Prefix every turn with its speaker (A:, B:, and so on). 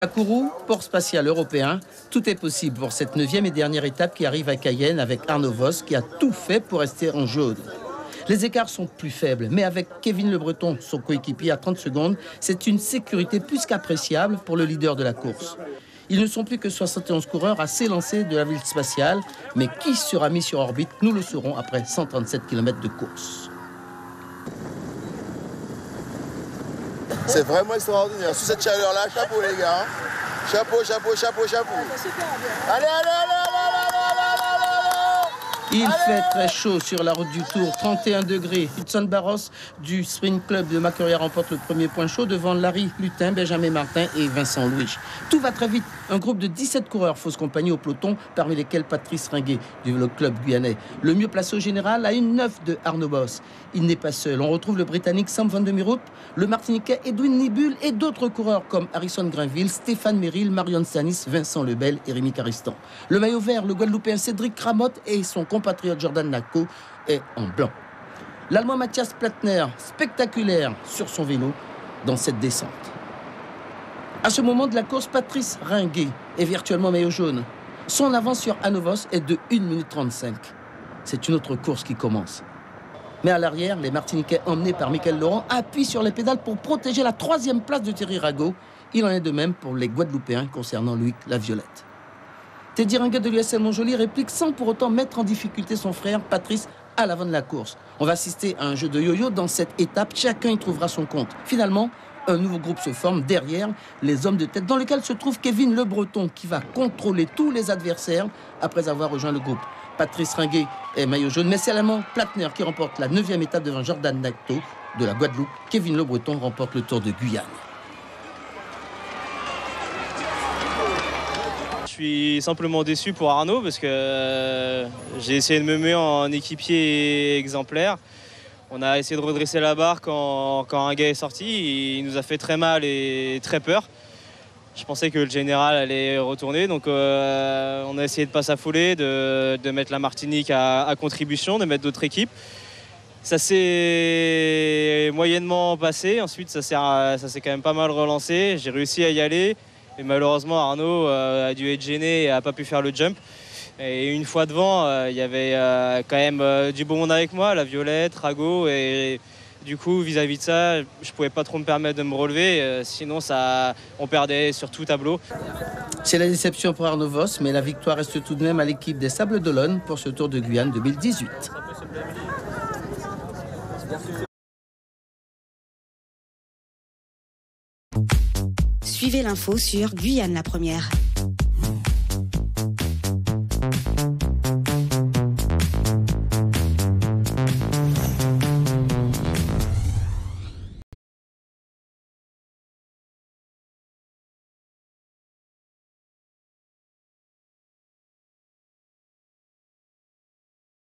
A: À Kourou, port spatial européen, tout est possible pour cette 9e et dernière étape qui arrive à Cayenne avec Arnaud Vos qui a tout fait pour rester en jaune. Les écarts sont plus faibles, mais avec Kevin Le Breton, son coéquipier à 30 secondes, c'est une sécurité plus qu'appréciable pour le leader de la course. Ils ne sont plus que 71 coureurs à s'élancer de la ville spatiale, mais qui sera mis sur orbite, nous le saurons après 137 km de course.
B: C'est vraiment extraordinaire. Sous cette chaleur-là, chapeau les gars. Chapeau, chapeau, chapeau, chapeau. Allez, allez, allez, allez, allez, allez.
A: Il fait très chaud sur la route du Tour, 31 degrés. Hudson Barros du Sprint Club de Macquarie remporte le premier point chaud devant Larry Lutin, Benjamin Martin et Vincent Louis. Tout va très vite. Un groupe de 17 coureurs fausse compagnie au peloton, parmi lesquels Patrice Ringuet du Vélo Club guyanais. Le mieux placé au général à une 9 de Arnaud Vos. Il n'est pas seul. On retrouve le Britannique Sam van der Meerup, le Martiniquais Edwin Nibul et d'autres coureurs comme Harrison Grinville, Stéphane Merrill, Marion Sanis, Vincent Lebel et Rémi Caristan. Le maillot vert, le Guadeloupéen Cédric Cramotte et son compatriote Jordan Nako est en blanc. L'Allemand Matthias Platner, spectaculaire sur son vélo dans cette descente. À ce moment de la course, Patrice Ringuet est virtuellement maillot jaune. Son avance sur Arnaud Vos est de 1 minute 35. C'est une autre course qui commence. Mais à l'arrière, les Martiniquais emmenés par Michael Laurent appuient sur les pédales pour protéger la 3e place de Thierry Rago. Il en est de même pour les Guadeloupéens concernant Loïc Laviolette. Teddy Ringuet de l'USL Montjoly réplique sans pour autant mettre en difficulté son frère Patrice à l'avant de la course. On va assister à un jeu de yo-yo dans cette étape. Chacun y trouvera son compte. Finalement, un nouveau groupe se forme derrière les hommes de tête dans lequel se trouve Kevin Le Breton qui va contrôler tous les adversaires après avoir rejoint le groupe. Patrice Ringuet est maillot jaune, mais c'est l'Allemand Platner qui remporte la 9e étape devant Jordan Nako de la Guadeloupe. Kevin Le Breton remporte le Tour de Guyane.
C: Je suis simplement déçu pour Arnaud parce que j'ai essayé de me mettre en équipier exemplaire. On a essayé de redresser la barre quand un gars est sorti. Et il nous a fait très mal et très peur. Je pensais que le général allait retourner. Donc on a essayé de ne pas s'affoler, de mettre la Martinique à contribution, de mettre d'autres équipes. Ça s'est moyennement passé. Ensuite, ça s'est quand même pas mal relancé. J'ai réussi à y aller. Et malheureusement, Arnaud a dû être gêné et n'a pas pu faire le jump. Et une fois devant, il y avait quand même du beau monde avec moi, la Violette, Rago. Et du coup, vis-à-vis de ça, je ne pouvais pas trop me permettre de me relever. Sinon, on perdait sur tout tableau.
A: C'est la déception pour Arnaud Vos, mais la victoire reste tout de même à l'équipe des Sables d'Olonne pour ce Tour de Guyane 2018.
D: Suivez l'info sur Guyane la Première.